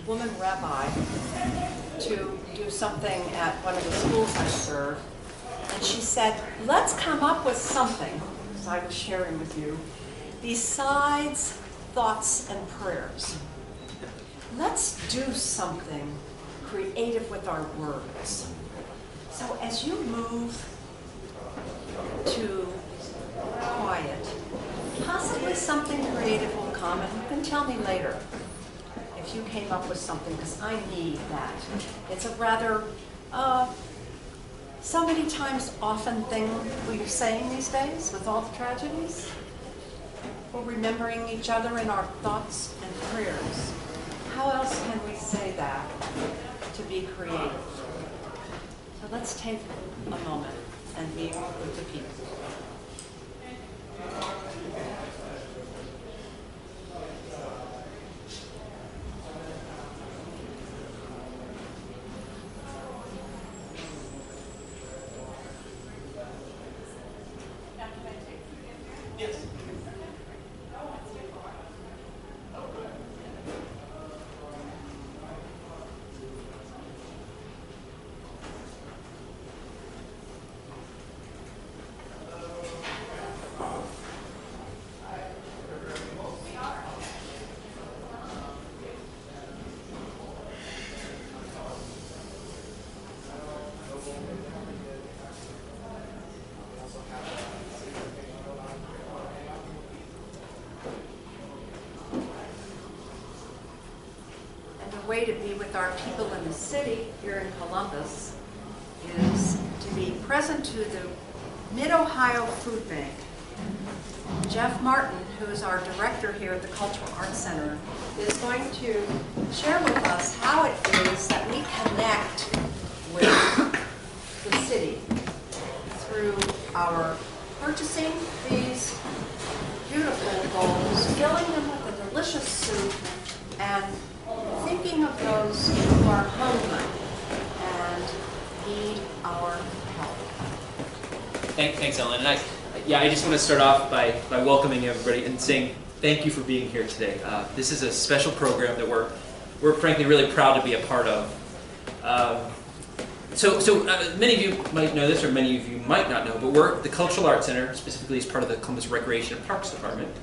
woman rabbi to do something at one of the schools I serve. And she said, let's come up with something, as I was sharing with you, besides thoughts and prayers. Let's do something creative with our words. So as you move to quiet, possibly something creative will come, and you can tell me later if you came up with something, because I need that. It's a rather, so many times often thing we're saying these days with all the tragedies. We're remembering each other in our thoughts and prayers. How else can we say that to be creative? So let's take a moment and be with the people. Way to be with our people in the city here in Columbus is to be present to the Mid-Ohio Food Bank. Jeff Martin, who is our director here at the Cultural Arts Center, is going to share with us how it is that we connect with the city through our purchasing these beautiful bowls, filling them with a delicious soup, and thinking of those who are hungry and need our help. Thanks, Ellen. And I just want to start off by welcoming everybody and saying thank you for being here today. This is a special program that we're frankly really proud to be a part of. So many of you might know this, or many of you might not know, but we're the Cultural Arts Center, specifically as part of the Columbus Recreation and Parks Department.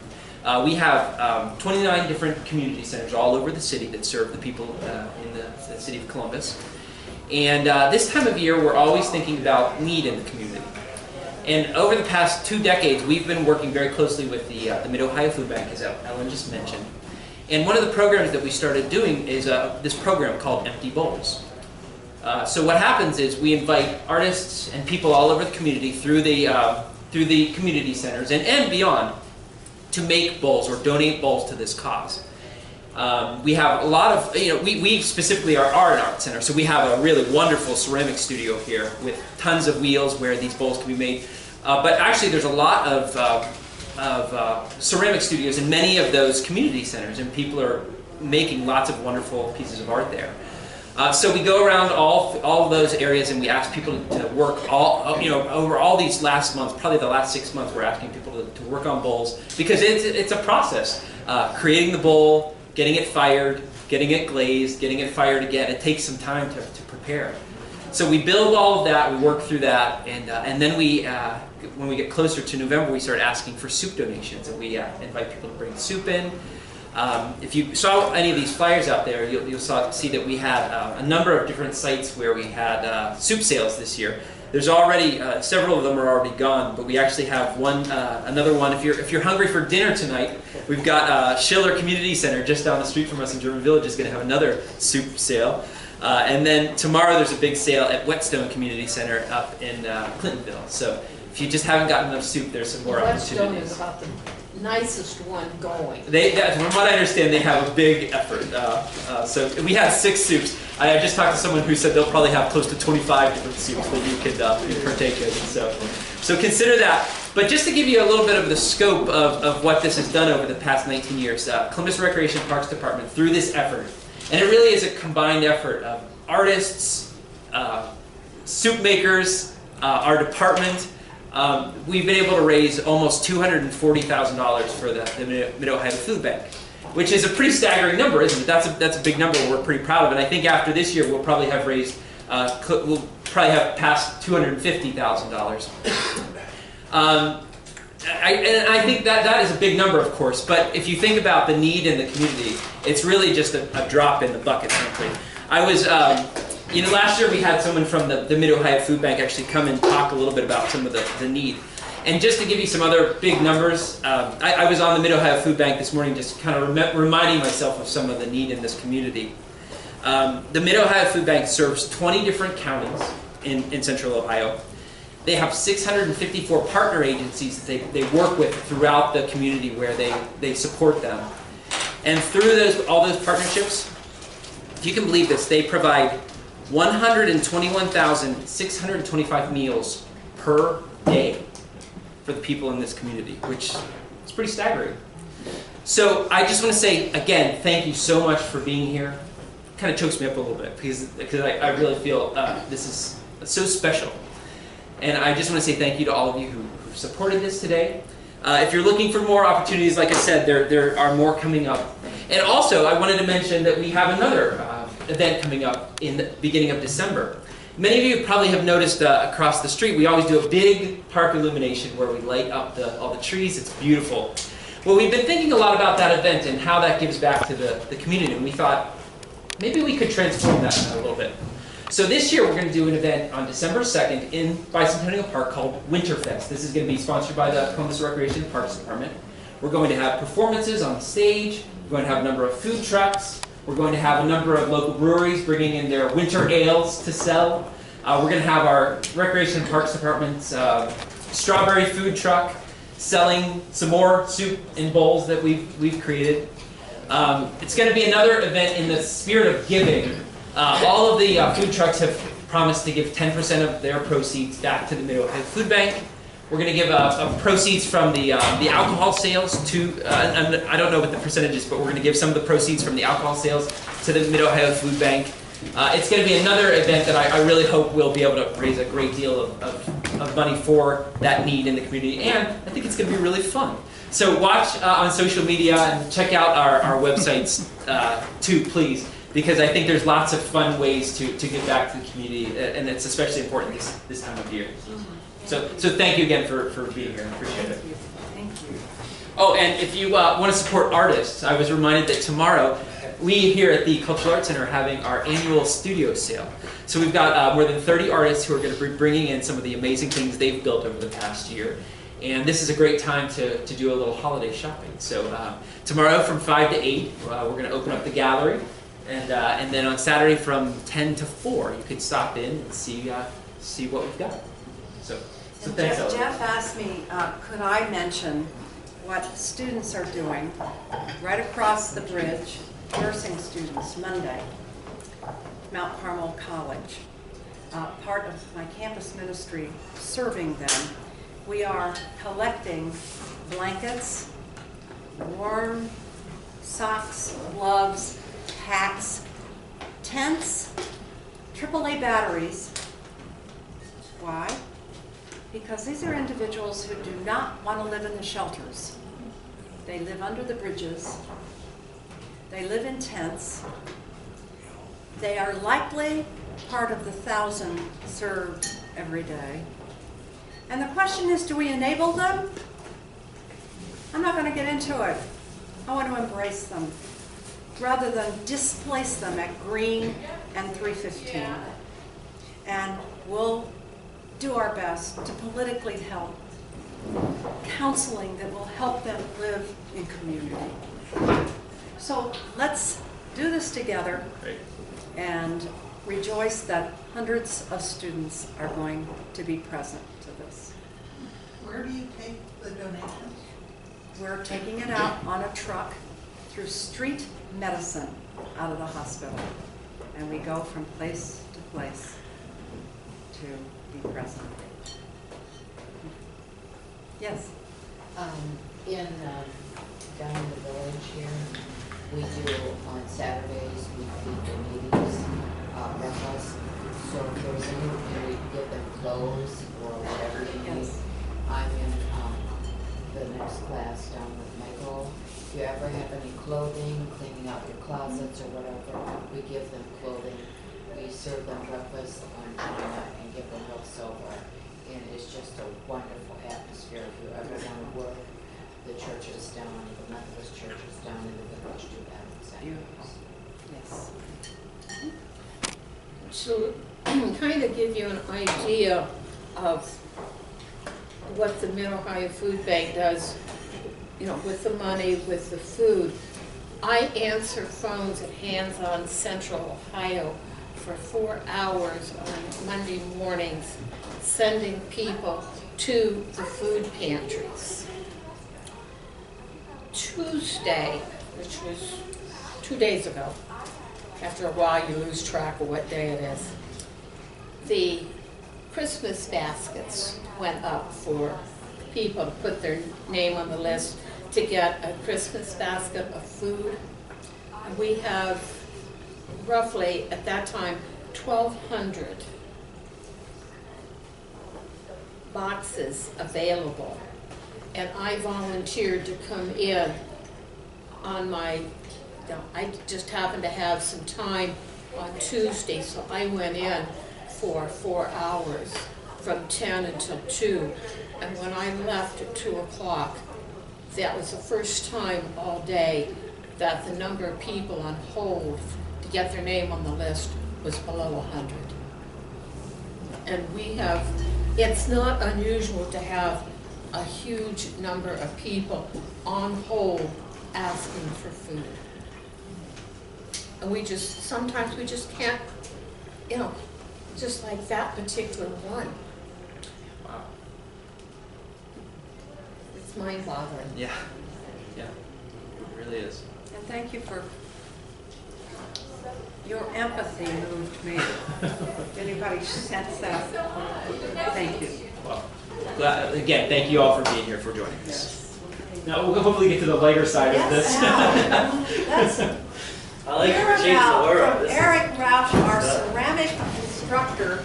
We have 29 different community centers all over the city that serve the people in the city of Columbus. And this time of year, we're always thinking about need in the community. And over the past 2 decades, we've been working very closely with the Mid-Ohio Food Bank, as Ellen just mentioned. And one of the programs that we started doing is this program called Empty Bowls. So what happens is we invite artists and people all over the community through the community centers and beyond to make bowls or donate bowls to this cause. We have a lot of, we specifically are an art center, so we have a really wonderful ceramic studio here with tons of wheels where these bowls can be made. But actually there's a lot of ceramic studios in many of those community centers, and people are making lots of wonderful pieces of art there. So we go around all of those areas and we ask people to work over all these last months, probably the last 6 months, we're asking people to work on bowls because it's a process. Creating the bowl, getting it fired, getting it glazed, getting it fired again, it takes some time to prepare. So we build all of that, we work through that, and then when we get closer to November, we start asking for soup donations, and we invite people to bring soup in. If you saw any of these flyers out there, you'll see that we had a number of different sites where we had soup sales this year. There's already several of them are already gone, but we actually have another one. If you're hungry for dinner tonight, we've got Schiller Community Center just down the street from us in German Village is going to have another soup sale. And then tomorrow there's a big sale at Whetstone Community Center up in Clintonville. So if you just haven't gotten enough soup, there's some more opportunities. Whetstone is about the nicest one going. From what I understand, they have a big effort. So we had 6 soups. I just talked to someone who said they'll probably have close to 25 different soups that you could partake in. So consider that. But just to give you a little bit of the scope of what this has done over the past 19 years, Columbus Recreation and Parks Department, through this effort, and it really is a combined effort of artists, soup makers, our department. We've been able to raise almost $240,000 for the Mid-Ohio Food Bank. which is a pretty staggering number, isn't it? That's a big number. We're pretty proud of it. I think after this year, we'll probably have raised, we'll probably have passed $250,000. And I think that is a big number, of course. But if you think about the need in the community, it's really just a drop in the bucket, frankly. I was, last year we had someone from the Mid-Ohio Food Bank actually come and talk a little bit about some of the need. And just to give you some other big numbers, I was on the Mid-Ohio Food Bank this morning just kind of reminding myself of some of the need in this community. The Mid-Ohio Food Bank serves 20 different counties in Central Ohio. They have 654 partner agencies that they work with throughout the community where they support them. And through all those partnerships, if you can believe this, they provide 121,625 meals per day for the people in this community, which is pretty staggering. So I just want to say, again, thank you so much for being here. It kind of chokes me up a little bit because I really feel this is so special. And I just want to say thank you to all of you who supported this today. If you're looking for more opportunities, like I said, there are more coming up. And also, I wanted to mention that we have another event coming up in the beginning of December. Many of you probably have noticed across the street, we always do a big park illumination where we light up all the trees. It's beautiful. Well, we've been thinking a lot about that event and how that gives back to the community. And we thought, maybe we could transform that a little bit. So this year we're going to do an event on December 2nd in Bicentennial Park called Winterfest. This is going to be sponsored by the Columbus Recreation and Parks Department. We're going to have performances on stage. We're going to have a number of food trucks. We're going to have a number of local breweries bringing in their winter ales to sell. We're going to have our Recreation and Parks Department's strawberry food truck selling some more soup in bowls that we've created. It's going to be another event in the spirit of giving. All of the food trucks have promised to give 10% of their proceeds back to the Mid-Ohio Food Bank. We're going to give proceeds from the alcohol sales to, I don't know what the percentage is, but we're going to give some of the proceeds from the alcohol sales to the Mid-Ohio Food Bank. It's going to be another event that I really hope will be able to raise a great deal of money for that need in the community, and I think it's going to be really fun. So watch on social media and check out our websites too, please, because I think there's lots of fun ways to give back to the community, and it's especially important this time of year. So thank you again for being here. I appreciate it. Thank you. Oh, and if you want to support artists, I was reminded that tomorrow we here at the Cultural Arts Center are having our annual studio sale. So we've got more than 30 artists who are going to be bringing in some of the amazing things they've built over the past year. And this is a great time to do a little holiday shopping. So tomorrow from 5 to 8, we're going to open up the gallery. And then on Saturday from 10 to 4, you can stop in and see what we've got. So thanks, Ellen. Jeff asked me, could I mention what students are doing right across the bridge, nursing students, Monday, Mount Carmel College. Part of my campus ministry serving them. We are collecting blankets, warm socks, gloves, hats, tents, AAA batteries. Why? Because these are individuals who do not want to live in the shelters. They live under the bridges. They live in tents. They are likely part of the 1,000 served every day. And the question is, do we enable them? I'm not going to get into it. I want to embrace them rather than displace them at Green and 315. And we'll do our best to politically help, counseling that will help them live in community. So let's do this together and rejoice that hundreds of students are going to be present to this. Where do you take the donations? We're taking it out on a truck through street medicine out of the hospital. And we go from place to place to be present. Yes? Down in the village here, we do on Saturdays, we feed the needies, breakfast. So if there's anything we can get them clothes or whatever they need. Yes. I'm in the next class down with Michael. If you ever have any clothing, cleaning out your closets or whatever. We give them clothing. We serve them breakfast on China and give them milk silver. And it's just a wonderful atmosphere. If you ever want to work, the churches down, the Methodist churches down in the village do that on Saturdays. Yes. To kind of give you an idea of what the Mid-Ohio Food Bank does, you know, with the money, with the food, I answer phones at Hands On Central Ohio for 4 hours on Monday mornings, sending people to the food pantries. Tuesday, which was 2 days ago, after a while you lose track of what day it is, the Christmas baskets went up for people to put their name on the list to get a Christmas basket of food. And we have roughly, at that time, 1,200 boxes available. And I volunteered to come in on my, I just happened to have some time on Tuesday, so I went in for 4 hours from 10 until 2. And when I left at 2 o'clock, that was the first time all day that the number of people on hold to get their name on the list was below 100. And we have, it's not unusual to have a huge number of people on hold asking for food. And we just, sometimes we just can't, you know, just like that particular one. Wow. It's mind-boggling. Yeah. Yeah. It really is. And thank you for, your empathy moved me. Did anybody sense that? Thank you. Well, again, thank you all for being here, for joining us. Now we'll hopefully get to the lighter side of this. That's I like Hear to change the about world. from This is- Eric Rausch, our ceramic instructor.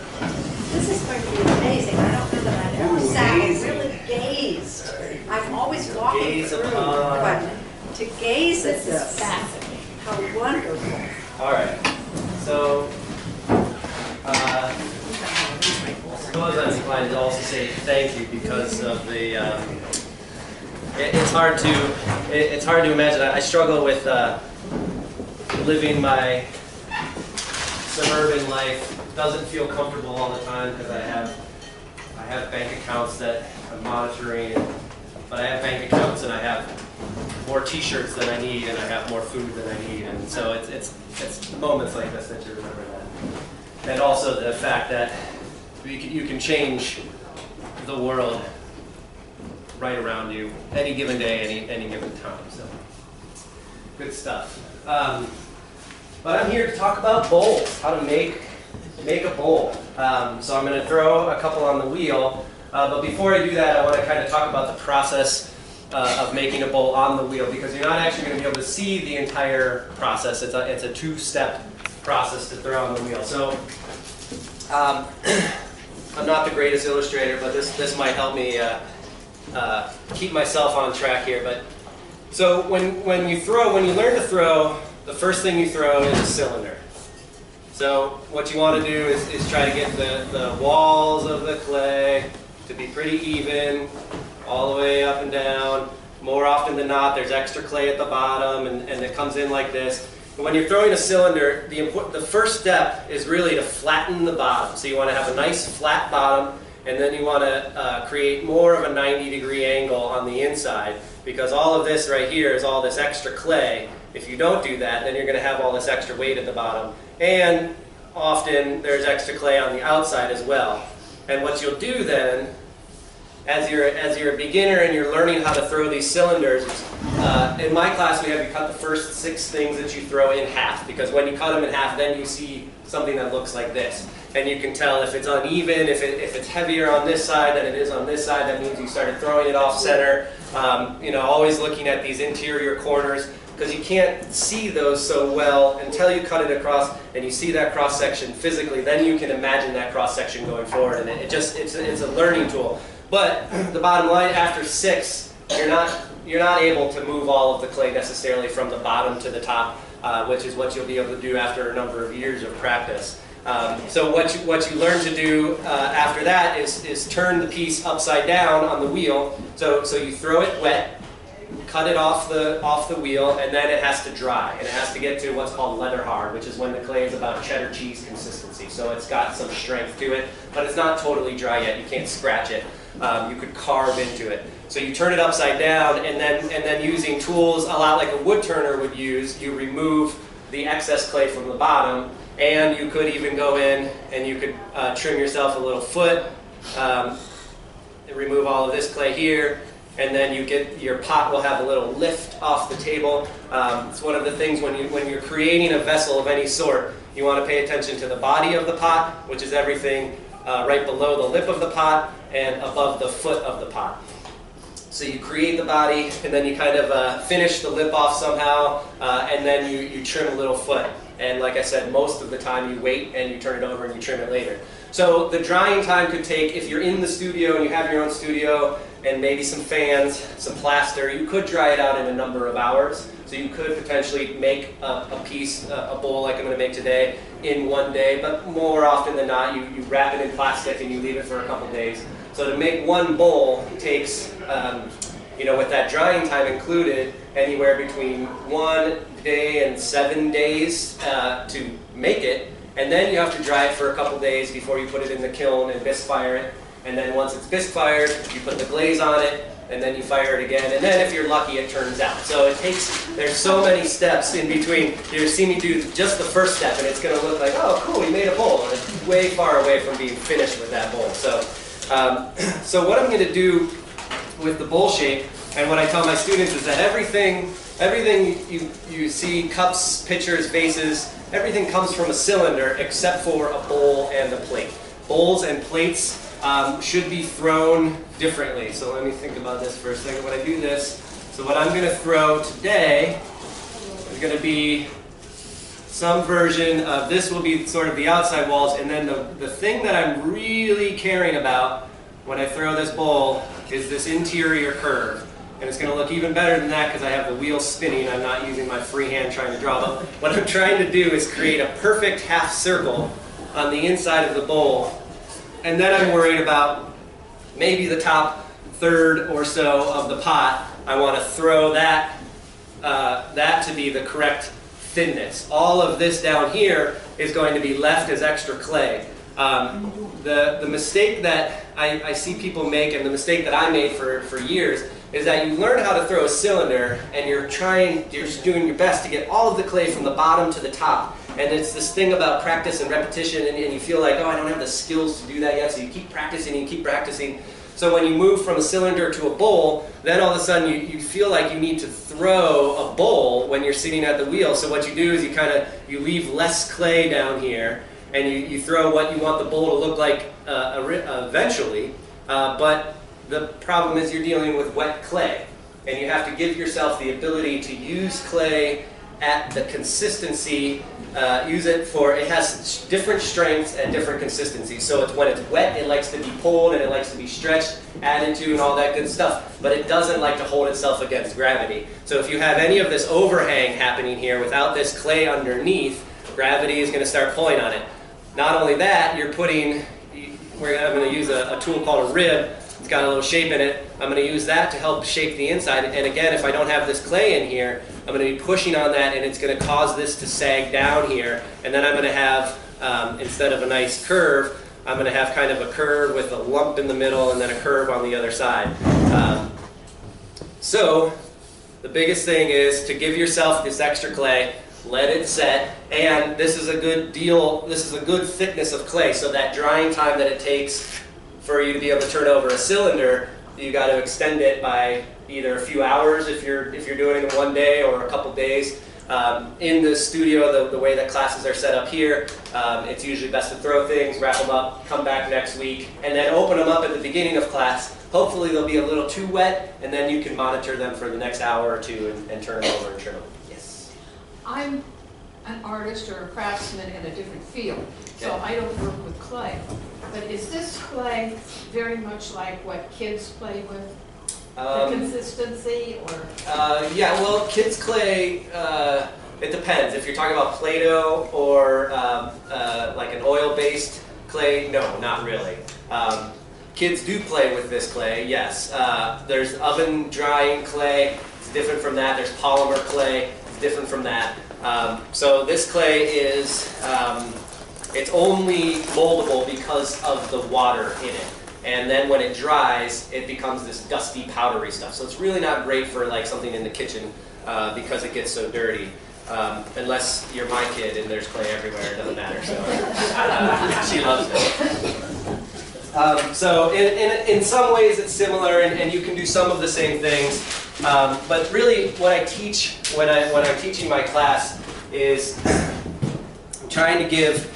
This is going to be amazing. I don't know that I've ever Ooh, sat and gazing. really gazed. I'm always walking Gaze through, upon- but to gaze at This is this, fascinating. how wonderful. All right. So, I suppose I'm inclined to also say thank you because of the. It's hard to imagine. I struggle with living my suburban life. Doesn't feel comfortable all the time because I have bank accounts that I'm monitoring, but I have bank accounts and I have more T-shirts than I need, and I have more food than I need, and so it's moments like this that you remember that, and also the fact that you can change the world right around you any given day, any given time. So good stuff. But I'm here to talk about bowls, how to make a bowl. So I'm going to throw a couple on the wheel, but before I do that, I want to kind of talk about the process of making a bowl on the wheel, because you're not actually going to be able to see the entire process. It's a two-step process to throw on the wheel. So I'm not the greatest illustrator, but this might help me keep myself on track here. But so when you learn to throw, the first thing you throw is a cylinder. So what you want to do is try to get the walls of the clay to be pretty even, all the way up and down. More often than not, there's extra clay at the bottom, and it comes in like this. And when you're throwing a cylinder, the first step is really to flatten the bottom. So you want to have a nice flat bottom, and then you want to create more of a 90-degree angle on the inside, because all of this right here is all this extra clay. If you don't do that, then you're going to have all this extra weight at the bottom. And often there's extra clay on the outside as well. And what you'll do then, as you're a beginner and you're learning how to throw these cylinders, in my class we have you cut the first 6 things that you throw in half, because when you cut them in half, then you see something that looks like this. And you can tell if it's uneven, if it's heavier on this side than it is on this side, that means you started throwing it off center. Always looking at these interior corners, because you can't see those so well until you cut it across and you see that cross section physically. Then you can imagine that cross section going forward, and it's a learning tool. But the bottom line, after 6 you're not able to move all of the clay necessarily from the bottom to the top, which is what you'll be able to do after a number of years of practice. So what you learn to do after that is turn the piece upside down on the wheel. So you throw it wet, cut it off the wheel, and then it has to dry. And it has to get to what's called leather hard, which is when the clay is about cheddar cheese consistency. So it's got some strength to it, but it's not totally dry yet. You can't scratch it. You could carve into it. So you turn it upside down, and then using tools a lot like a wood turner would use, you remove the excess clay from the bottom. And you could even go in and you could trim yourself a little foot, remove all of this clay here, and then your pot will have a little lift off the table. It's one of the things when you're creating a vessel of any sort, you want to pay attention to the body of the pot, which is everything right below the lip of the pot and above the foot of the pot. So you create the body, and then you kind of finish the lip off somehow, and then you trim a little foot. And like I said, most of the time you wait and you turn it over and you trim it later. So the drying time could take, if you're in the studio and you have your own studio and maybe some fans, some plaster, you could dry it out in a number of hours. So you could potentially make a piece, a bowl like I'm going to make today, in one day. But more often than not, you wrap it in plastic and you leave it for a couple days. So to make one bowl takes, with that drying time included, anywhere between 1 day and 7 days to make it. And then you have to dry it for a couple days before you put it in the kiln and bisque fire it. And then once it's bisque fired, you put the glaze on it, and then you fire it again. And then if you're lucky, it turns out. So there's so many steps in between. You'll see me do just the first step, and it's going to look like, oh, cool, we made a bowl. And it's way far away from being finished with that bowl. So what I'm going to do with the bowl shape, and what I tell my students is that everything you see, cups, pitchers, vases, everything comes from a cylinder except for a bowl and a plate. Bowls and plates should be thrown differently. So let me think about this for a second when I do this. So what I'm going to throw today is going to be some version of, this will be sort of the outside walls, and then the thing that I'm really caring about when I throw this bowl is this interior curve. And it's going to look even better than that because I have the wheel spinning. I'm not using my free hand trying to draw. But what I'm trying to do is create a perfect half circle on the inside of the bowl. And then I'm worried about maybe the top third or so of the pot. I want to throw that to be the correct thinness. All of this down here is going to be left as extra clay. The mistake that I see people make, and the mistake that I made for years, is that you learn how to throw a cylinder and you're just doing your best to get all of the clay from the bottom to the top. And it's this thing about practice and repetition, and you feel like, oh, I don't have the skills to do that yet, so you keep practicing and you keep practicing. So when you move from a cylinder to a bowl, then all of a sudden you feel like you need to throw a bowl when you're sitting at the wheel. So what you do is you leave less clay down here, and you throw what you want the bowl to look like eventually. But the problem is you're dealing with wet clay, and you have to give yourself the ability to use clay at the consistency, it has different strengths and different consistencies. So when it's wet, it likes to be pulled and it likes to be stretched, added to, and all that good stuff. But it doesn't like to hold itself against gravity. So if you have any of this overhang happening here without this clay underneath, gravity is going to start pulling on it. Not only that, I'm going to use a tool called a rib. It's got a little shape in it. I'm going to use that to help shape the inside. And again, if I don't have this clay in here, I'm going to be pushing on that, and it's going to cause this to sag down here. And then I'm going to have, instead of a nice curve, I'm going to have kind of a curve with a lump in the middle and then a curve on the other side. So the biggest thing is to give yourself this extra clay, let it set, and this is a good deal. This is a good thickness of clay, so that drying time that it takes for you to be able to turn over a cylinder, you got to extend it by either a few hours if you're doing it in one day, or a couple days. In the studio, the way that classes are set up here, it's usually best to throw things, wrap them up, come back next week, and then open them up at the beginning of class. Hopefully they'll be a little too wet, and then you can monitor them for the next hour or two and turn them over and trim them. Yes? I'm an artist or a craftsman in a different field, so Okay. I don't work with clay. But is this clay very much like what kids play with? The consistency or? Yeah, well, kids' clay, it depends. If you're talking about Play-Doh or like an oil-based clay, no, not really. Kids do play with this clay, yes. There's oven drying clay, it's different from that. There's polymer clay, it's different from that. So this clay is, it's only moldable because of the water in it. And then when it dries, it becomes this dusty, powdery stuff. So it's really not great for like something in the kitchen because it gets so dirty. Unless you're my kid and there's clay everywhere, it doesn't matter. So she loves it. So in some ways it's similar, and you can do some of the same things. But really, what I teach when I'm teaching my class is I'm trying to give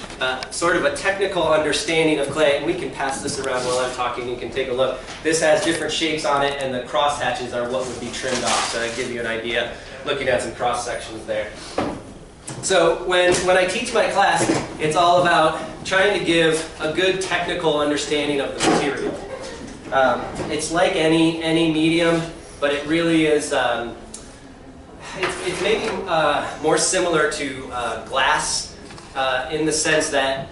sort of a technical understanding of clay, and we can pass this around while I'm talking. You can take a look. This has different shapes on it, and the cross hatches are what would be trimmed off. So I give you an idea, looking at some cross sections there. So when I teach my class, it's all about trying to give a good technical understanding of the material. It's like any medium, but it really is. It's maybe more similar to glass. In the sense that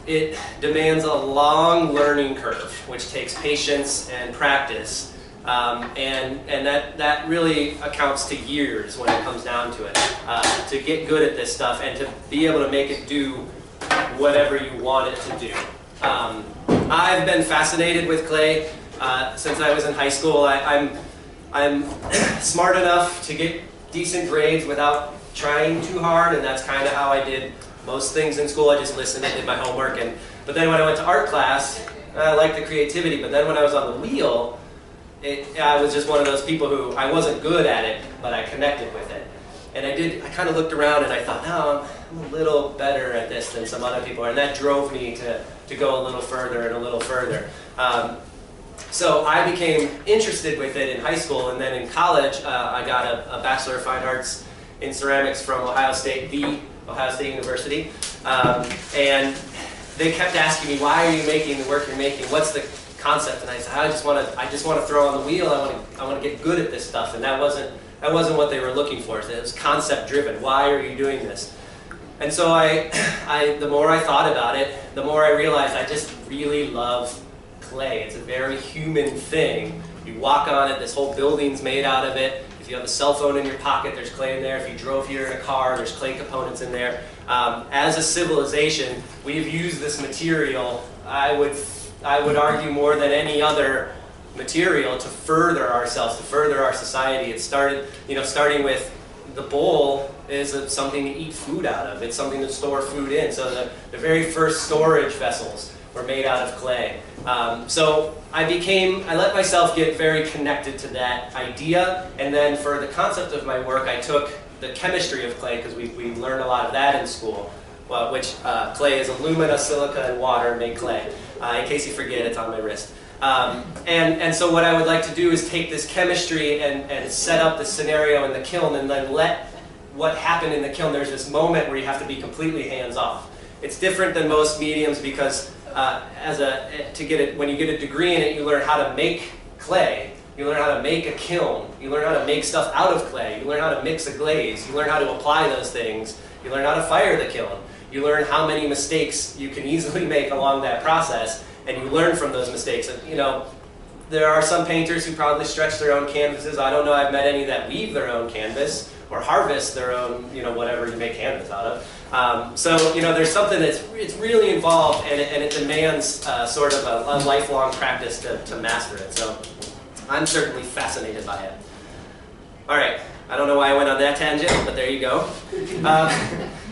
it demands a long learning curve, which takes patience and practice, and that really accounts to years when it comes down to it, to get good at this stuff and to be able to make it do whatever you want it to do. I've been fascinated with clay since I was in high school. I'm smart enough to get decent grades without trying too hard, and that's kind of how I did most things in school. I just listened and did my homework. But then when I went to art class, I liked the creativity. But then when I was on the wheel, I was just one of those people who I wasn't good at it, but I connected with it. And I kind of looked around and I thought, no, I'm a little better at this than some other people are. And that drove me to go a little further and a little further. So I became interested with it in high school. And then in college, I got a Bachelor of Fine Arts in Ceramics from Ohio State University, and they kept asking me, why are you making the work you're making? What's the concept? And I said, I just want to throw on the wheel. I want to get good at this stuff. And that wasn't what they were looking for. It was concept driven. Why are you doing this? And so the more I thought about it, the more I realized I just really love clay. It's a very human thing. You walk on it. This whole building's made out of it. If you have a cell phone in your pocket, there's clay in there. If you drove here in a car, there's clay components in there. As a civilization, we've used this material, I would argue, more than any other material to further ourselves, to further our society. It started, starting with the bowl is something to eat food out of. It's something to store food in. So the very first storage vessels were made out of clay. So I let myself get very connected to that idea, and then for the concept of my work, I took the chemistry of clay, because we learned a lot of that in school, which clay is alumina, silica, and water make clay. In case you forget, it's on my wrist. And so what I would like to do is take this chemistry and set up the scenario in the kiln, and then let what happened in the kiln. There's this moment where you have to be completely hands-off. It's different than most mediums because when you get a degree in it, you learn how to make clay. You learn how to make a kiln. You learn how to make stuff out of clay. You learn how to mix a glaze. You learn how to apply those things. You learn how to fire the kiln. You learn how many mistakes you can easily make along that process, and you learn from those mistakes. And, there are some painters who probably stretch their own canvases. I don't know I've met any that weave their own canvas or harvest their own, whatever you make canvas out of. So there's something it's really involved, and it demands sort of a lifelong practice to master it. So I'm certainly fascinated by it. All right, I don't know why I went on that tangent, but there you go.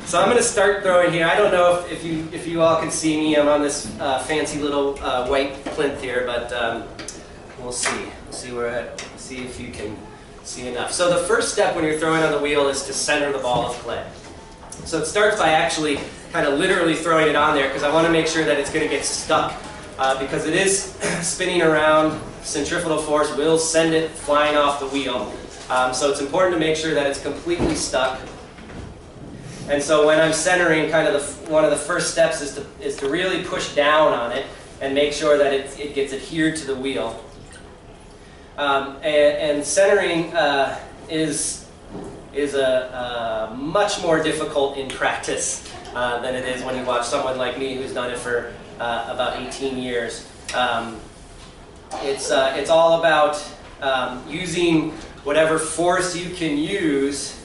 So I'm going to start throwing here. I don't know if you all can see me. I'm on this fancy little white plinth here, but we'll see. We'll see if you can see enough. So the first step when you're throwing on the wheel is to center the ball of clay. So it starts by actually kind of literally throwing it on there, because I want to make sure that it's going to get stuck, because it is spinning around. Centrifugal force will send it flying off the wheel. So it's important to make sure that it's completely stuck. And so when I'm centering, kind of one of the first steps is to really push down on it and make sure that it gets adhered to the wheel. And centering is a much more difficult in practice than it is when you watch someone like me who's done it for about 18 years. It's all about using whatever force you can use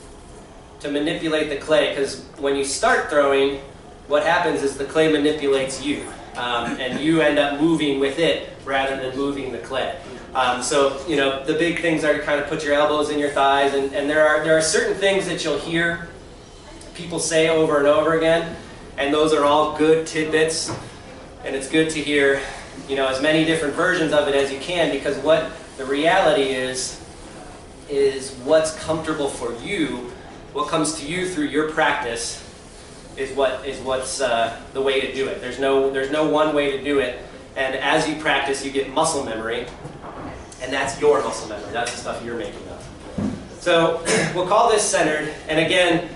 to manipulate the clay, because when you start throwing, what happens is the clay manipulates you, and you end up moving with it rather than moving the clay. So, you know, the big things are to kind of put your elbows in your thighs, and there are certain things that you'll hear people say over and over again, and those are all good tidbits, and it's good to hear, you know, as many different versions of it as you can, because what the reality is what's comfortable for you, what comes to you through your practice is what's the way to do it. There's no one way to do it, and as you practice, you get muscle memory, and that's your muscle memory. That's the stuff you're making up. So we'll call this centered, and again,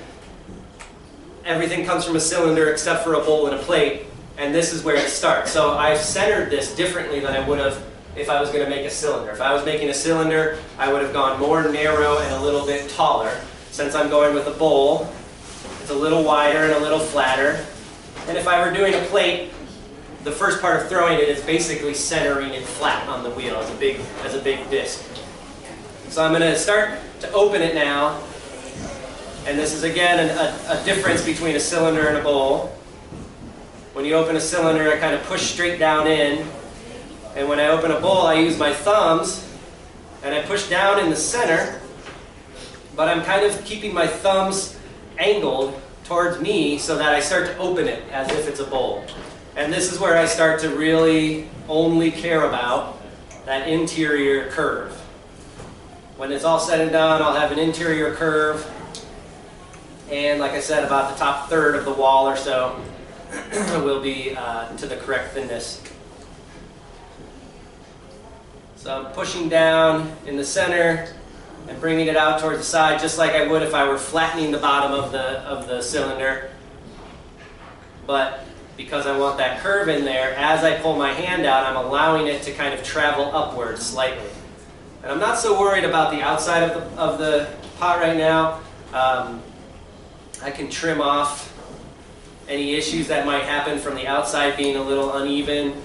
everything comes from a cylinder except for a bowl and a plate, and this is where it starts. So I've centered this differently than I would have if I was going to make a cylinder. If I was making a cylinder, I would have gone more narrow and a little bit taller. Since I'm going with a bowl, it's a little wider and a little flatter. And if I were doing a plate, the first part of throwing it is basically centering it flat on the wheel as a big disc. So I'm going to start to open it now. And this is again a difference between a cylinder and a bowl. When you open a cylinder, I kind of push straight down in. And when I open a bowl, I use my thumbs and I push down in the center. But I'm kind of keeping my thumbs angled towards me so that I start to open it as if it's a bowl. And this is where I start to really only care about that interior curve. When it's all said and done, I'll have an interior curve. And like I said, about the top third of the wall or so will be to the correct thinness. So I'm pushing down in the center and bringing it out towards the side, just like I would if I were flattening the bottom of the cylinder. But because I want that curve in there, as I pull my hand out, I'm allowing it to kind of travel upwards slightly. And I'm not so worried about the outside of the pot right now. I can trim off any issues that might happen from the outside being a little uneven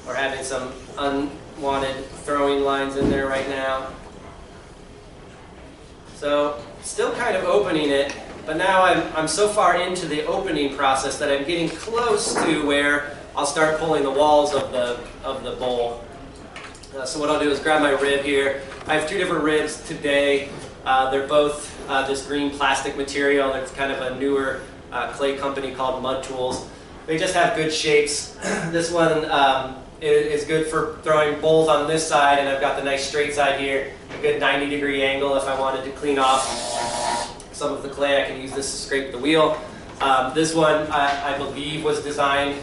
or having some unwanted throwing lines in there right now. So still kind of opening it, but now I'm so far into the opening process that I'm getting close to where I'll start pulling the walls of the bowl. So what I'll do is grab my rib here. I have two different ribs today. They're both this green plastic material. It's kind of a newer clay company called Mud Tools. They just have good shapes. This one is good for throwing bowls on this side, and I've got the nice straight side here. A good 90-degree angle if I wanted to clean off some of the clay. I can use this to scrape the wheel. This one, I believe, was designed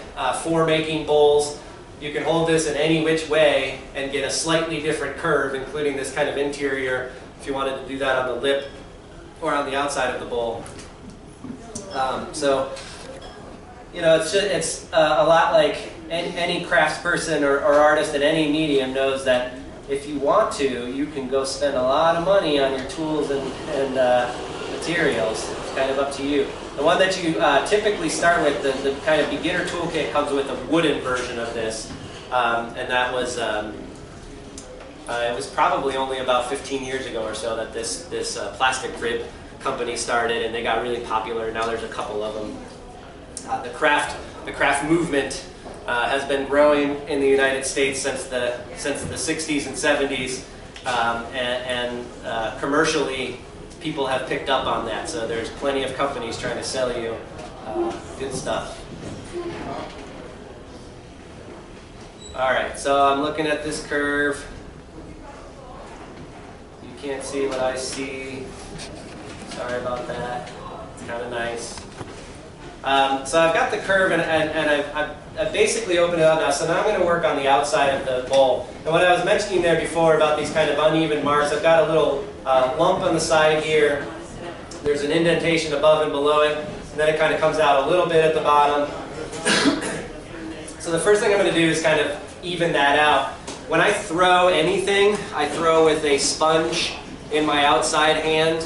for making bowls. You can hold this in any which way and get a slightly different curve, including this kind of interior, if you wanted to do that on the lip or on the outside of the bowl. So, you know, it's a lot like any craftsperson or artist at any medium knows that if you want to, you can go spend a lot of money on your tools and materials. It's kind of up to you. The one that you typically start with, the kind of beginner toolkit, comes with a wooden version of this, and that was it was probably only about 15 years ago or so that this plastic rib company started, and they got really popular. Now there's a couple of them. The craft movement has been growing in the United States since the 60s and 70s, and commercially, people have picked up on that. So there's plenty of companies trying to sell you good stuff. All right, so I'm looking at this curve. You can't see what I see. Sorry about that. It's kind of nice. So I've got the curve, and I've basically opened it up now. So now I'm going to work on the outside of the bowl. And what I was mentioning there before about these kind of uneven marks, I've got a little lump on the side here. There's an indentation above and below it, and then it kind of comes out a little bit at the bottom. So the first thing I'm going to do is kind of even that out. when I throw anything, I throw with a sponge in my outside hand.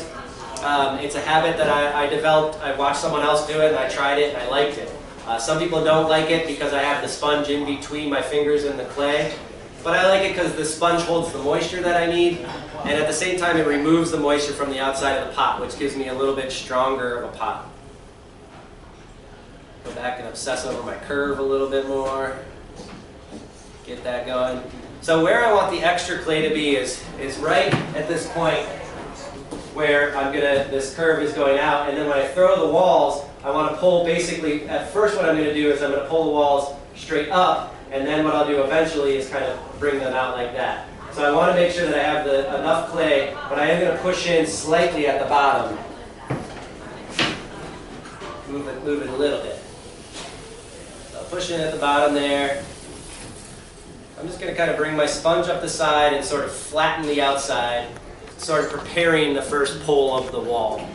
It's a habit that I developed. I watched someone else do it and I tried it and I liked it. Some people don't like it because I have the sponge in between my fingers and the clay. But I like it because the sponge holds the moisture that I need, and at the same time it removes the moisture from the outside of the pot, which gives me a little bit stronger of a pot. Go back and obsess over my curve a little bit more. Get that going. So where I want the extra clay to be is right at this point where this curve is going out, and then when I throw the walls, I want to pull basically, at first what I'm going to do is I'm going to pull the walls straight up, and then what I'll do eventually is kind of bring them out like that. So I want to make sure that I have enough clay, but I am going to push in slightly at the bottom. Move it a little bit. So push in at the bottom there. I'm just going to kind of bring my sponge up the side and sort of flatten the outside, sort of preparing the first pull of the wall.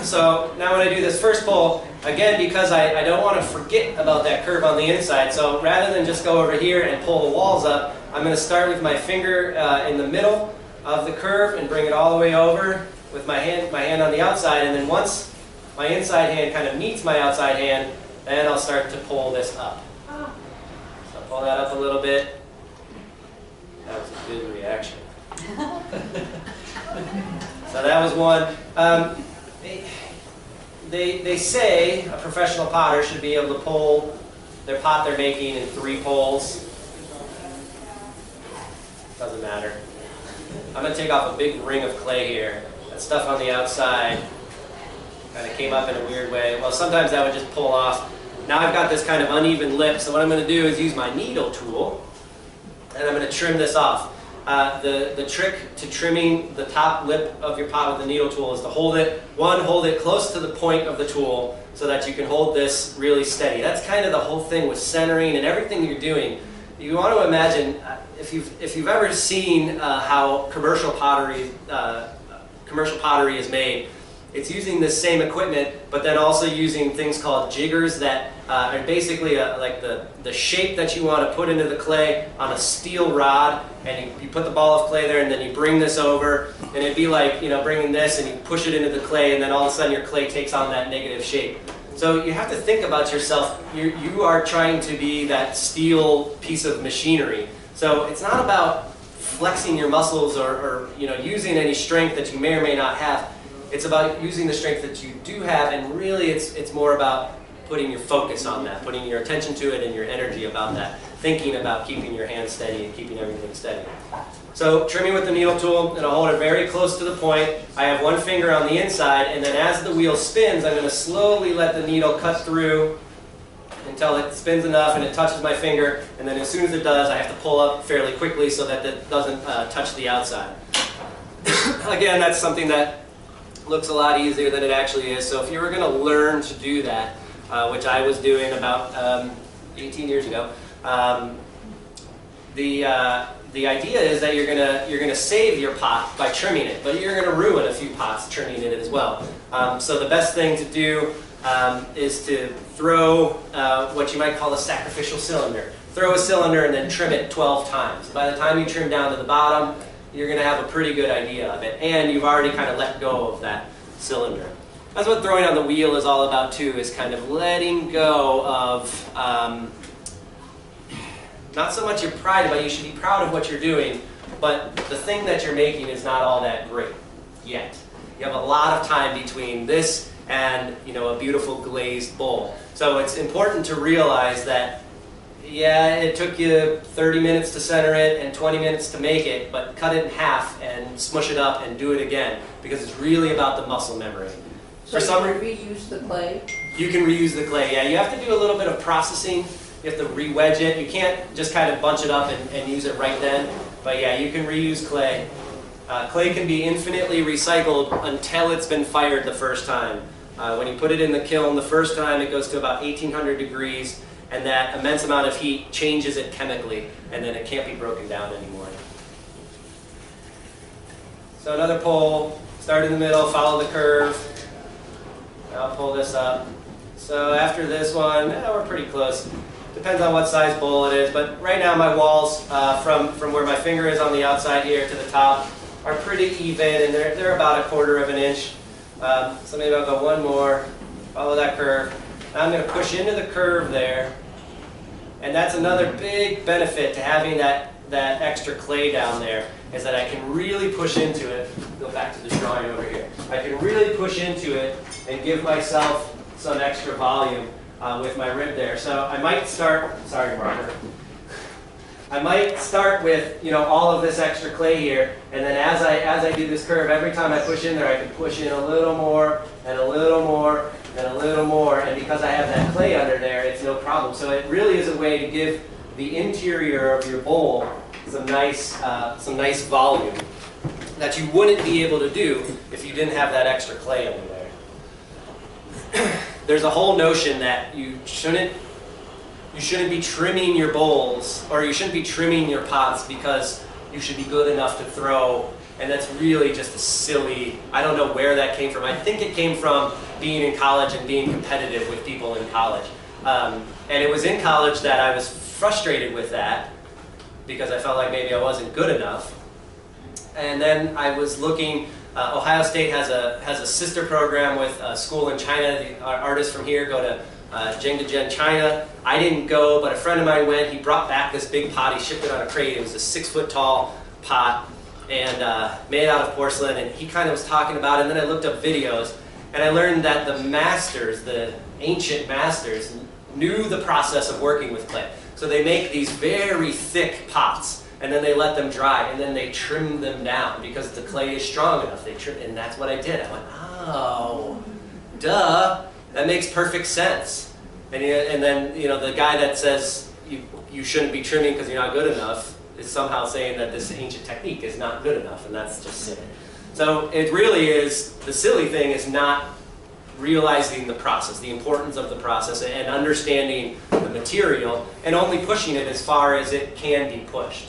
So now when I do this first pull, again, because I don't want to forget about that curve on the inside, so rather than just go over here and pull the walls up, I'm going to start with my finger in the middle of the curve and bring it all the way over with my hand on the outside, and then once my inside hand kind of meets my outside hand, then I'll start to pull this up. So pull that up a little bit. That was a good reaction. So that was one. They say a professional potter should be able to pull their pot they're making in 3 pulls. Doesn't matter. I'm going to take off a big ring of clay here. That stuff on the outside kind of came up in a weird way. Well, sometimes that would just pull off. Now I've got this kind of uneven lip, so what I'm going to do is use my needle tool, and I'm going to trim this off. The trick to trimming the top lip of your pot with the needle tool is to hold it close to the point of the tool so that you can hold this really steady. That's kind of the whole thing with centering and everything you're doing. You want to imagine, if you've ever seen how commercial pottery is made, it's using this same equipment, but then also using things called jiggers that are basically like the shape that you want to put into the clay on a steel rod, and you put the ball of clay there, and then you bring this over, and it'd be like, you know, bringing this and you push it into the clay, and then all of a sudden your clay takes on that negative shape. So you have to think about yourself. You are trying to be that steel piece of machinery. So it's not about flexing your muscles or you know, using any strength that you may or may not have. It's about using the strength that you do have, and really it's more about putting your focus on that, putting your attention to it and your energy about that, thinking about keeping your hand steady and keeping everything steady. So trimming with the needle tool, and I'll hold it very close to the point. I have one finger on the inside, and then as the wheel spins, I'm going to slowly let the needle cut through until it spins enough and it touches my finger, and then as soon as it does, I have to pull up fairly quickly so that it doesn't touch the outside. Again, that's something that looks a lot easier than it actually is. So if you were going to learn to do that, which I was doing about 18 years ago, the idea is that you're gonna save your pot by trimming it, but you're gonna ruin a few pots trimming it as well. So the best thing to do is to throw what you might call a sacrificial cylinder. Throw a cylinder and then trim it 12 times. By the time you trim down to the bottom, you're going to have a pretty good idea of it, and you've already kind of let go of that cylinder. That's what throwing on the wheel is all about too, is kind of letting go of not so much your pride, but you should be proud of what you're doing, but the thing that you're making is not all that great yet. You have a lot of time between this and, you know, a beautiful glazed bowl. So it's important to realize that, yeah, it took you 30 minutes to center it and 20 minutes to make it, but cut it in half and smush it up and do it again, because it's really about the muscle memory. So you can reuse the clay? You can reuse the clay, yeah. You have to do a little bit of processing. You have to re-wedge it. You can't just kind of bunch it up and use it right then. But yeah, you can reuse clay. Clay can be infinitely recycled until it's been fired the first time. When you put it in the kiln the first time, it goes to about 1800 degrees, and that immense amount of heat changes it chemically, and then it can't be broken down anymore. So another pull, start in the middle, follow the curve. I'll pull this up. So after this one, we're pretty close to Depends on what size bowl it is, but right now my walls from where my finger is on the outside here to the top are pretty even, and they're about 1/4 of an inch. So maybe I'll go one more, follow that curve. Now I'm going to push into the curve there, and that's another big benefit to having that extra clay down there, is that I can really push into it. Go back to the drawing over here. I can really push into it and give myself some extra volume with my rib there. So I might start, sorry Margaret, I might start with, you know, all of this extra clay here, and then as I do this curve, every time I push in there, I can push in a little more, and a little more, and a little more, and because I have that clay under there, it's no problem. So it really is a way to give the interior of your bowl some nice volume that you wouldn't be able to do if you didn't have that extra clay under there. There's a whole notion that you shouldn't be trimming your bowls, or you shouldn't be trimming your pots because you should be good enough to throw, and that's really just a silly, I don't know where that came from. I think it came from being in college and being competitive with people in college. And it was in college that I was frustrated with that because I felt like maybe I wasn't good enough. And then I was looking, Ohio State has a sister program with a school in China. The artists from here go to Zhengzhou, China. I didn't go, but a friend of mine went. He brought back this big pot. He shipped it on a crate. It was a 6-foot tall pot and made out of porcelain. And he kind of was talking about it. And then I looked up videos, and I learned that the masters, the ancient masters, knew the process of working with clay. So they make these very thick pots, and then they let them dry, and then they trim them down because the clay is strong enough. They trim, and that's what I did. I went, oh, duh. That makes perfect sense. And then, you know, the guy that says you shouldn't be trimming because you're not good enough is somehow saying that this ancient technique is not good enough, and that's just silly. So it really is, the silly thing is not realizing the process, the importance of the process, and understanding the material, and only pushing it as far as it can be pushed.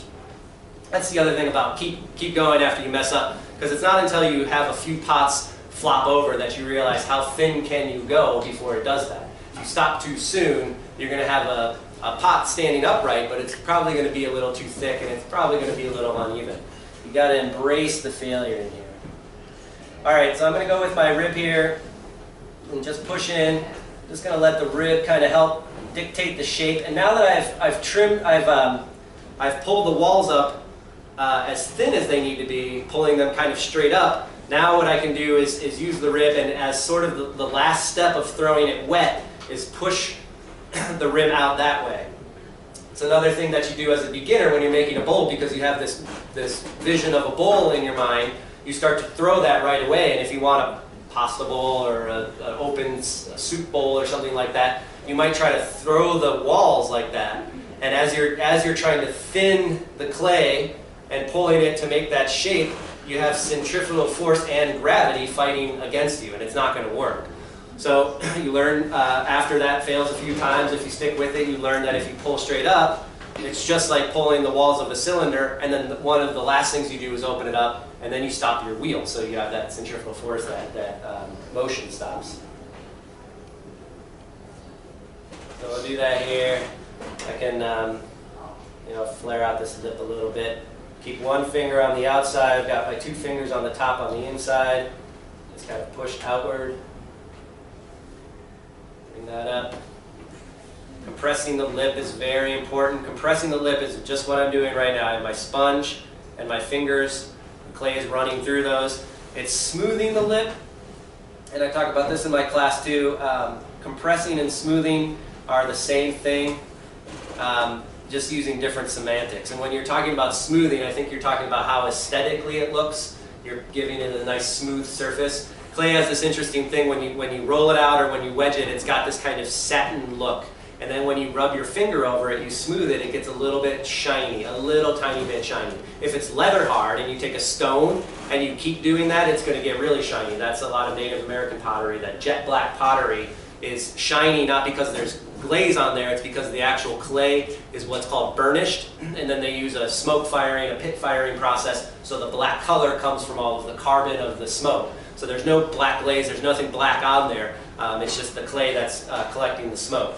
That's the other thing about keep going after you mess up, because it's not until you have a few pots flop over that you realize how thin can you go before it does that. If you stop too soon, you're going to have a pot standing upright, but it's probably going to be a little too thick, and it's probably going to be a little uneven. You got to embrace the failure in here. All right, so I'm going to go with my rib here and just push in. Just going to let the rib kind of help dictate the shape. And now that I've trimmed, I've pulled the walls up as thin as they need to be, pulling them kind of straight up. Now what I can do is use the rib, and as sort of the last step of throwing it wet is push the rib out that way. It's another thing that you do as a beginner when you're making a bowl, because you have this vision of a bowl in your mind. You start to throw that right away, and if you want a pasta bowl or an open soup bowl or something like that, you might try to throw the walls like that. And as you're trying to thin the clay and pulling it to make that shape, you have centrifugal force and gravity fighting against you, and it's not going to work. So you learn after that fails a few times, if you stick with it, you learn that if you pull straight up, it's just like pulling the walls of a cylinder, and then one of the last things you do is open it up, and then you stop your wheel, so you have that centrifugal force, that motion stops. So I'll do that here. I can flare out this lip a little bit. Keep one finger on the outside. I've got my 2 fingers on the top on the inside. Just kind of push outward. Bring that up. Compressing the lip is very important. Compressing the lip is just what I'm doing right now. I have my sponge and my fingers. The clay is running through those. It's smoothing the lip. And I talk about this in my class too. Compressing and smoothing are the same thing. Just using different semantics. And when you're talking about smoothing, I think you're talking about how aesthetically it looks. You're giving it a nice smooth surface. Clay has this interesting thing when you roll it out or when you wedge it, it's got this kind of satin look. And then when you rub your finger over it, you smooth it, it gets a little bit shiny, a little tiny bit shiny. If it's leather hard and you take a stone and you keep doing that, it's going to get really shiny. That's a lot of Native American pottery. That jet black pottery is shiny not because there's glaze on there, it's because the actual clay is what's called burnished, and then they use a smoke firing, a pit firing process, so the black color comes from all of the carbon of the smoke. So there's no black glaze, there's nothing black on there, it's just the clay that's collecting the smoke.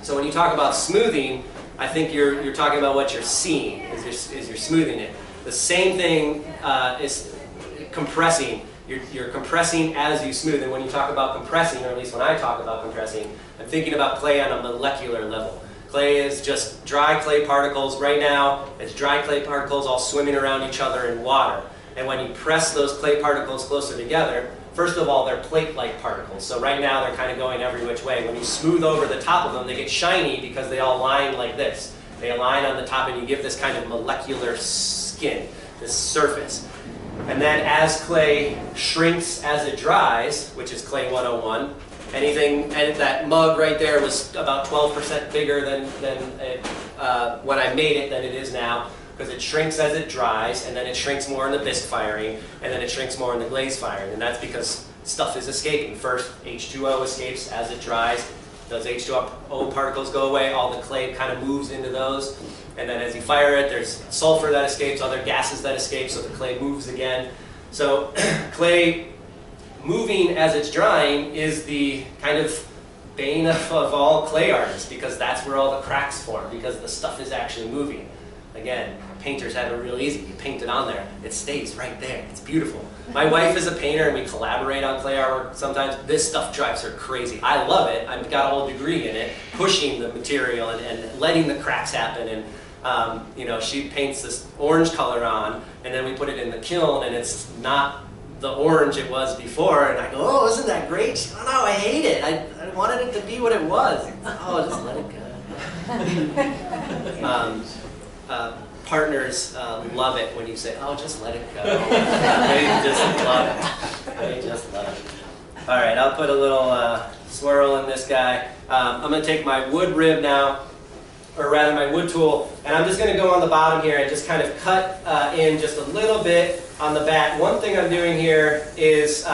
So when you talk about smoothing, I think you're talking about what you're seeing, is you're smoothing it. The same thing is compressing. You're compressing as you smooth. And when you talk about compressing, or at least when I talk about compressing, I'm thinking about clay on a molecular level. Clay is just dry clay particles. Right now, it's dry clay particles all swimming around each other in water. And when you press those clay particles closer together, first of all, they're plate-like particles. So right now, they're kind of going every which way. When you smooth over the top of them, they get shiny because they all line like this. They align on the top, and you give this kind of molecular skin, this surface. And then as clay shrinks as it dries, which is clay 101, anything, and that mug right there was about 12% bigger than when I made it than it is now, because it shrinks as it dries, and then it shrinks more in the bisque firing, and then it shrinks more in the glaze firing, and that's because stuff is escaping. First, H2O escapes as it dries. Those H2O particles go away, all the clay kind of moves into those, and then as you fire it, there's sulfur that escapes, other gases that escape, so the clay moves again. So clay moving as it's drying is the kind of bane of all clay artists, because that's where all the cracks form, because the stuff is actually moving. Again, painters have it real easy. You paint it on there, it stays right there. It's beautiful. My wife is a painter, and we collaborate on clay artwork sometimes. This stuff drives her crazy. I love it. I've got a whole degree in it, pushing the material and letting the cracks happen. And you know, she paints this orange color on, and then we put it in the kiln, and it's not the orange it was before. And I go, oh, isn't that great? She goes, oh, no, I hate it. I wanted it to be what it was. Oh, just let it go. Partners love it when you say, oh, just let it go. They just love it. They just love it. All right, I'll put a little swirl in this guy. I'm going to take my wood rib now, or rather my wood tool, and I'm just going to go on the bottom here and just kind of cut in just a little bit on the back. One thing I'm doing here is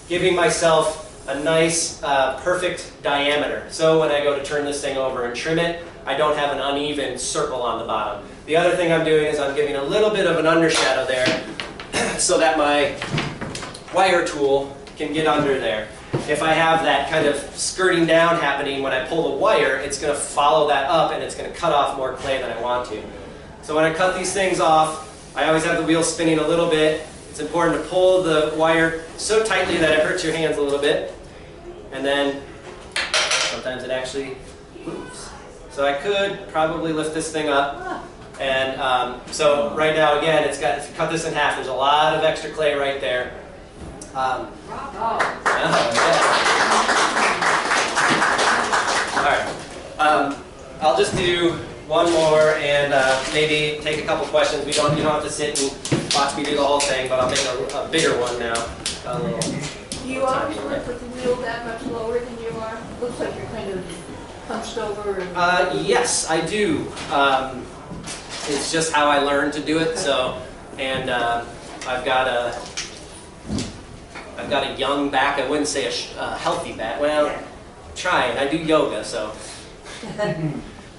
giving myself a nice, perfect diameter. So when I go to turn this thing over and trim it, I don't have an uneven circle on the bottom. The other thing I'm doing is I'm giving a little bit of an undershadow there so that my wire tool can get under there. If I have that kind of skirting down happening when I pull the wire, it's going to follow that up, and it's going to cut off more clay than I want to. So when I cut these things off, I always have the wheel spinning a little bit. It's important to pull the wire so tightly that it hurts your hands a little bit. And then sometimes it actually moves. So I could probably lift this thing up. And so right now, again, if you cut this in half, there's a lot of extra clay right there. All right. I'll just do one more and maybe take a couple questions. You don't have to sit and watch me do the whole thing, but I'll make a bigger one now. Do you always work with the wheel that much lower than you are? Looks like you're kind of hunched over. And yes, I do. It's just how I learned to do it. So, and I've got a young back. I wouldn't say a healthy back. Well, trying. I do yoga, so.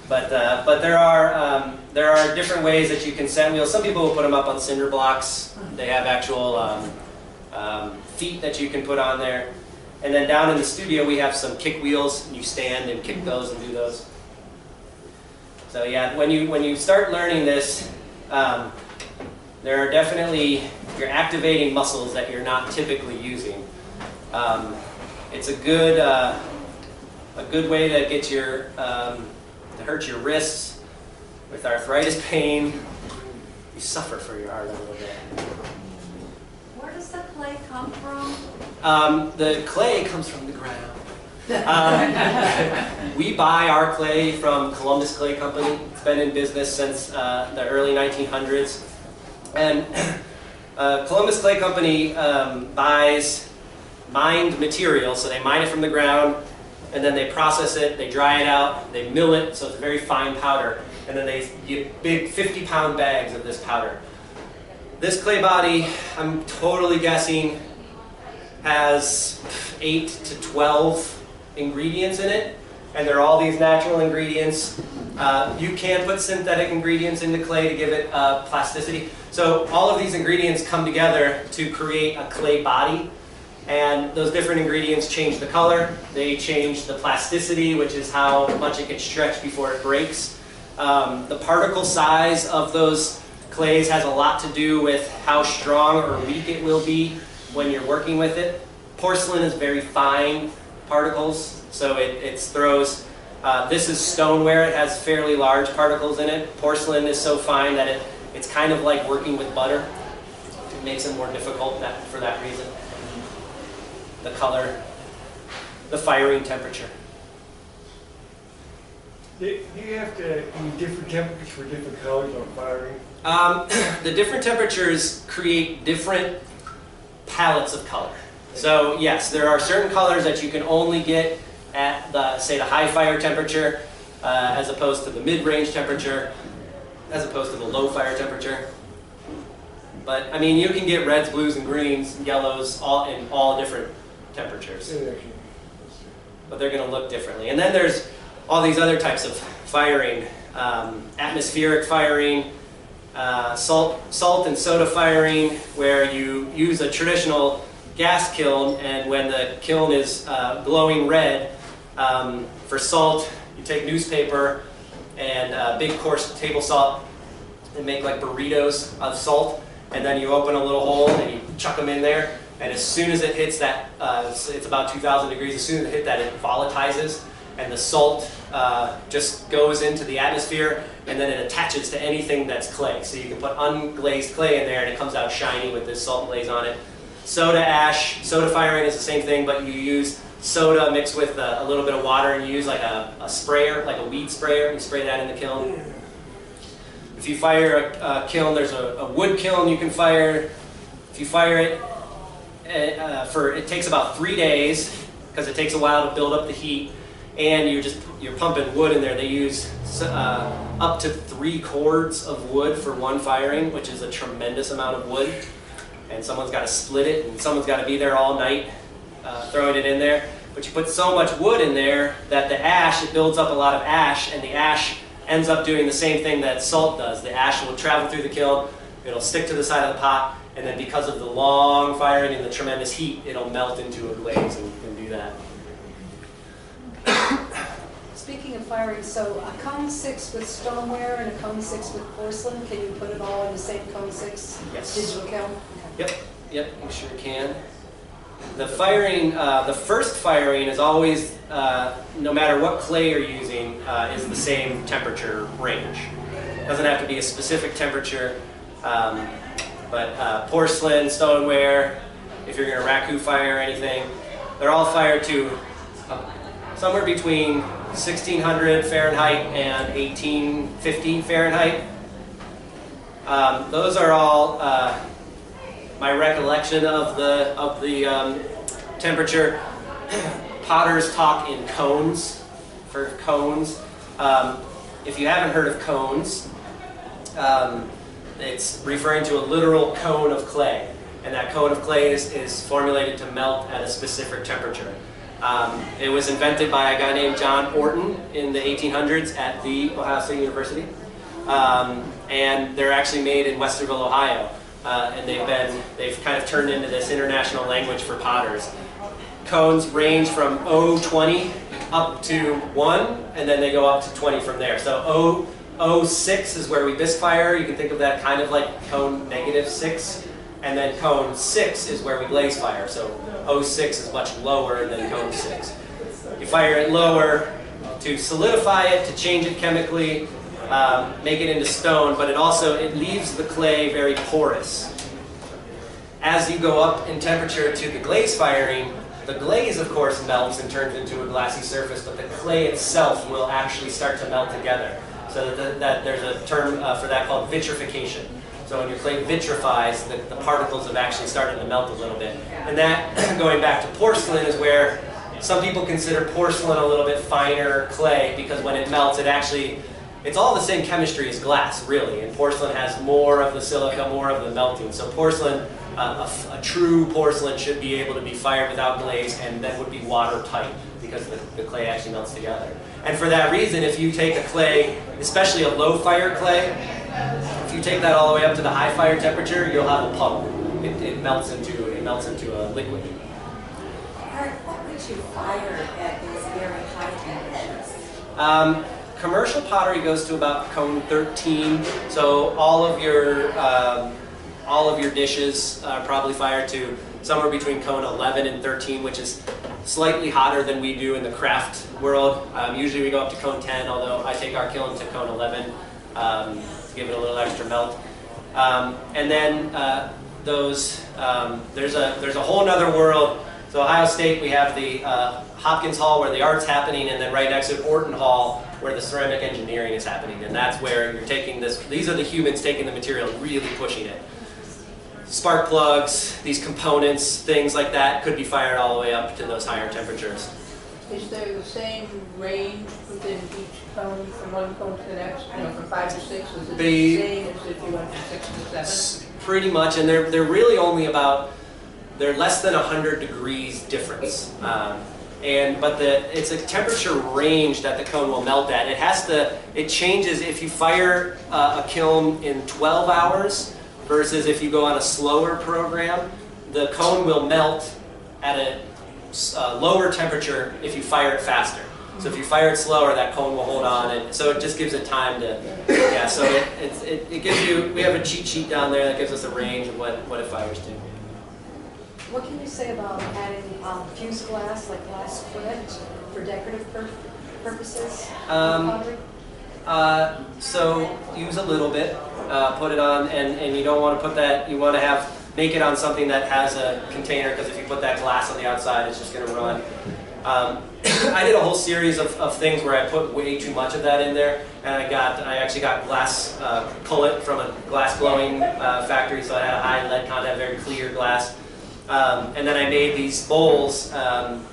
But there are different ways that you can set wheels. Some people will put them up on cinder blocks. They have actual feet that you can put on there. And then down in the studio we have some kick wheels. And you stand and kick those and do those. So yeah, when you start learning this, there are definitely, you're activating muscles that you're not typically using. It's a good way to get your to hurt your wrists with arthritis pain. You suffer for your art a little bit. Where does the clay come from? The clay comes from the ground. We buy our clay from Columbus Clay Company. It's been in business since the early 1900s. And Columbus Clay Company buys mined material, so they mine it from the ground, and then they process it, they dry it out, they mill it, so it's a very fine powder, and then they get big 50-pound bags of this powder. This clay body, I'm totally guessing, has 8 to 12 ingredients in it, and they're all these natural ingredients. You can put synthetic ingredients into clay to give it plasticity. So all of these ingredients come together to create a clay body, And those different ingredients change the color, they change the plasticity, which is how much it can stretch before it breaks. The particle size of those clays has a lot to do with how strong or weak it will be when you're working with it. Porcelain is very fine particles, so it throws. This is stoneware, it has fairly large particles in it. Porcelain is so fine that it's kind of like working with butter. It makes it more difficult for that reason. The color, the firing temperature. Do you have to use different temperatures for different colors on firing? The different temperatures create different palettes of color. So yes, there are certain colors that you can only get at say the high fire temperature, as opposed to the mid-range temperature, as opposed to the low fire temperature. But I mean, you can get reds, blues, and greens, and yellows, in all different temperatures. But they're going to look differently. And then there's all these other types of firing, atmospheric firing, salt and soda firing, where you use a traditional gas kiln, and when the kiln is glowing red, for salt, you take newspaper and big coarse table salt and make like burritos of salt, and then you open a little hole and you chuck them in there, and as soon as it hits that, it's about 2,000 degrees, as soon as it hits that, it volatilizes, and the salt just goes into the atmosphere, and then it attaches to anything that's clay. So you can put unglazed clay in there, and it comes out shiny with this salt glaze on it. Soda ash, soda firing is the same thing, but you use soda mixed with a little bit of water, and you use like a sprayer, like a weed sprayer. You spray that in the kiln. If you fire a kiln, there's a wood kiln you can fire. If you fire it, it takes about 3 days, because it takes a while to build up the heat, and you're pumping wood in there. They use up to 3 cords of wood for one firing, which is a tremendous amount of wood. And someone's got to split it, and someone's got to be there all night throwing it in there. But you put so much wood in there that the ash, it builds up a lot of ash, and the ash ends up doing the same thing that salt does. The ash will travel through the kiln, it'll stick to the side of the pot, and then because of the long firing and the tremendous heat, it'll melt into a glaze and do that. Speaking of firing, so a cone 6 with stoneware and a cone 6 with porcelain, can you put it all in the same cone 6 Yes. digital kiln? Yep, you sure can. The firing, the first firing is always, no matter what clay you're using, is the same temperature range. It doesn't have to be a specific temperature, but porcelain, stoneware, if you're going to raku fire or anything, they're all fired to somewhere between 1600 Fahrenheit and 1850 Fahrenheit. Those are all my recollection of the temperature. Potters talk in cones for cones. If you haven't heard of cones, it's referring to a literal cone of clay, and that cone of clay is formulated to melt at a specific temperature. It was invented by a guy named John Orton in the 1800s at the Ohio State University, and they're actually made in Westerville, Ohio. And they've kind of turned into this international language for potters. Cones range from 020 up to 1, and then they go up to 20 from there. So 006 is where we bisque fire. You can think of that kind of like cone -6, and then cone 6 is where we glaze fire. So 06 is much lower than cone 6. You fire it lower to solidify it, to change it chemically, make it into stone, but it leaves the clay very porous. As you go up in temperature to the glaze firing, the glaze, of course, melts and turns into a glassy surface, but the clay itself will actually start to melt together. So that there's a term for that called vitrification. So when your clay vitrifies, the particles have actually started to melt a little bit. And that, going back to porcelain, is where some people consider porcelain a little bit finer clay, because when it melts, it's all the same chemistry as glass, really, and porcelain has more of the silica, more of the melting. So porcelain, a true porcelain should be able to be fired without glaze, and that would be watertight, because the clay actually melts together. And for that reason, if you take a clay, especially a low fire clay, if you take that all the way up to the high fire temperature, you'll have a puddle. It melts into a liquid. that you fire at these very high temperatures? Commercial pottery goes to about cone 13, so all of your dishes are probably fired to somewhere between cone 11 and 13, which is slightly hotter than we do in the craft world. Usually we go up to cone 10, although I take our kiln to cone 11 to give it a little extra melt. And then there's a whole nother world. So Ohio State, we have the Hopkins Hall where the art's happening, and then right next to it, Orton Hall, where the ceramic engineering is happening. And that's where you're taking this, these are the humans taking the material and really pushing it. Spark plugs, these components, things like that could be fired all the way up to those higher temperatures. Is there the same range within each cone from one cone to the next, you know, from 5 to 6? Is it the same as if you went from 6 to 7? Pretty much, and they're really only about, they're less than 100 degrees difference. But it's a temperature range that the cone will melt at. It changes if you fire a kiln in 12 hours versus if you go on a slower program. The cone will melt at a lower temperature if you fire it faster. So if you fire it slower, that cone will hold on, and so it just gives it time to, yeah, so it gives you, we have a cheat sheet down there that gives us a range of what it fires to. What can you say about adding fused glass, like glass frit, for decorative purposes? So use a little bit, put it on, and you don't want to put that, you want to make it on something that has a container, because if you put that glass on the outside, it's just going to run. I did a whole series of things where I put way too much of that in there, and I actually got glass cullet from a glass blowing factory, so I had a high lead content, very clear glass. And then I made these bowls, and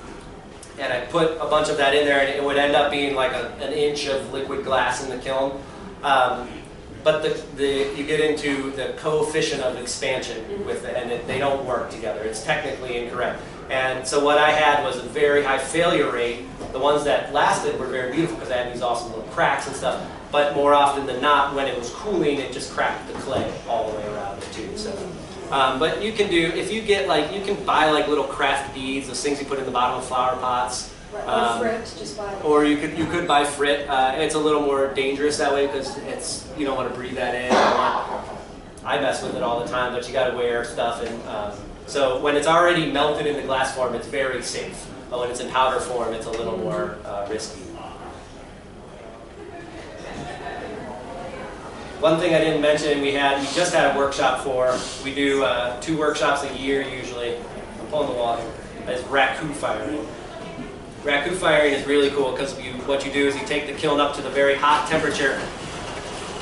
I put a bunch of that in there, and it would end up being like an inch of liquid glass in the kiln. But you get into the coefficient of expansion with it, and they don't work together. It's technically incorrect. And so what I had was a very high failure rate. The ones that lasted were very beautiful because I had these awesome little cracks and stuff. But more often than not, when it was cooling, it just cracked the clay all the way around it too. So. But you can do, if you get you can buy little craft beads, those things you put in the bottom of flower pots. Or frit, just buy. Or you could buy frit. It's a little more dangerous that way because you don't want to breathe that in. I mess with it all the time, but you got to wear stuff, and so when it's already melted in the glass form, it's very safe. But when it's in powder form, it's a little more risky. One thing I didn't mention, we just had a workshop for. We do 2 workshops a year usually. I'm pulling the wall here. Is raku firing. Raku firing is really cool because what you do is you take the kiln up to the very hot temperature,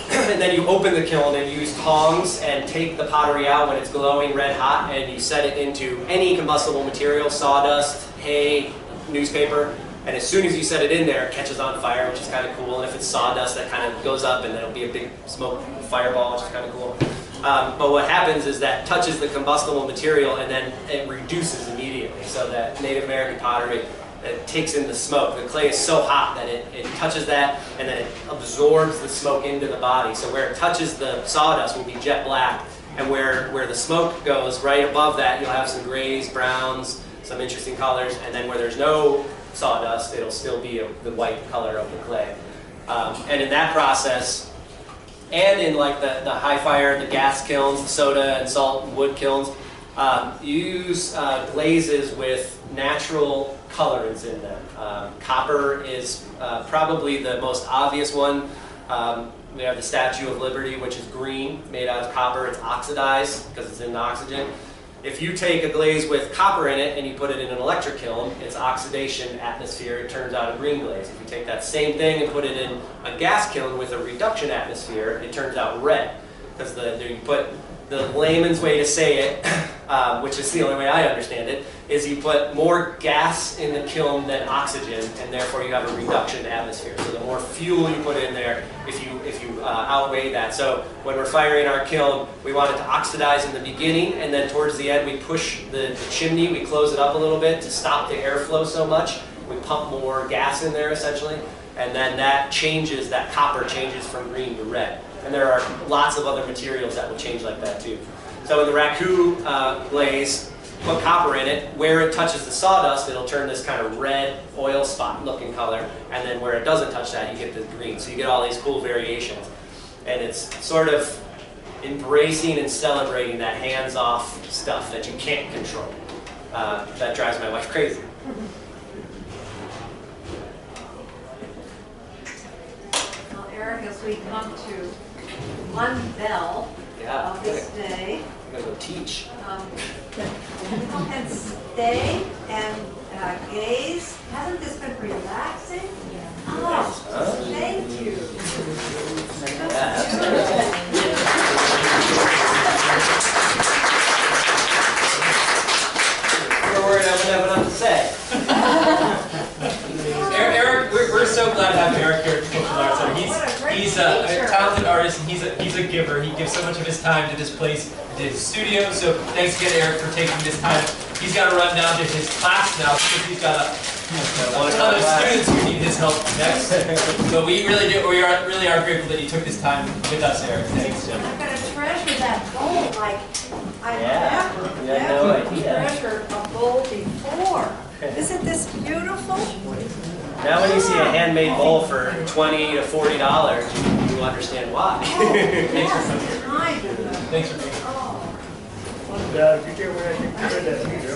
and then you open the kiln and use tongs and take the pottery out when it's glowing red hot, and you set it into any combustible material, sawdust, hay, newspaper. And as soon as you set it in there, it catches on fire, which is kind of cool. And if it's sawdust, that kind of goes up, and then it'll be a big smoke fireball, which is kind of cool. But what happens is that touches the combustible material, and then it reduces immediately. So that Native American pottery, it takes in the smoke. The clay is so hot that it touches that, and then it absorbs the smoke into the body. So where it touches the sawdust will be jet black, and where the smoke goes, right above that, you'll have some grays, browns, some interesting colors, and then where there's no sawdust, it'll still be the white color of the clay. And in that process, and in the high fire, the gas kilns, the soda and salt and wood kilns, you use glazes with natural colorants in them. Copper is probably the most obvious one. We have the Statue of Liberty, which is green, made out of copper. It's oxidized because it's in oxygen. If you take a glaze with copper in it and you put it in an electric kiln, it's oxidation atmosphere, it turns out a green glaze. If you take that same thing and put it in a gas kiln with a reduction atmosphere, it turns out red. Because you put the layman's way to say it, which is the only way I understand it, is you put more gas in the kiln than oxygen, and therefore you have a reduction atmosphere. So the more fuel you put in there, if you outweigh that. So when we're firing our kiln, we want it to oxidize in the beginning, and then towards the end we push the chimney, we close it up a little bit to stop the airflow so much. We pump more gas in there essentially, and then that copper changes from green to red. And there are lots of other materials that will change like that too. So in the raku glaze, put copper in it. Where it touches the sawdust, it'll turn this kind of red oil spot looking color, and then where it doesn't touch that, you get the green. So you get all these cool variations. And it's sort of embracing and celebrating that hands-off stuff that you can't control. That drives my wife crazy. Well, Eric, as we come to one bell Yeah, of this day, I'm gonna go teach. people can stay and gaze. Hasn't this been relaxing? Oh, thank you. We're worried I wouldn't have enough to say. Eric, we're so glad to have Eric here at the Cultural Arts Center. What a great He's a teacher. talented artist, and he's a giver. He gives so much of his time to this place, to his studio. So thanks again, Eric, for taking this time. He's got to run down to his class now because he's got a ton of students who need his help next. But we really are grateful that you took this time with us, Eric. Thanks, Jim. I'm gonna treasure that bowl like I've Yeah, you had no never idea. treasured a bowl before. Isn't this beautiful? Now when you see a handmade bowl for $20 to $40, you understand why. Thanks for coming here. Kind of. Thanks for being here. Oh. You get what I think you did that, you know.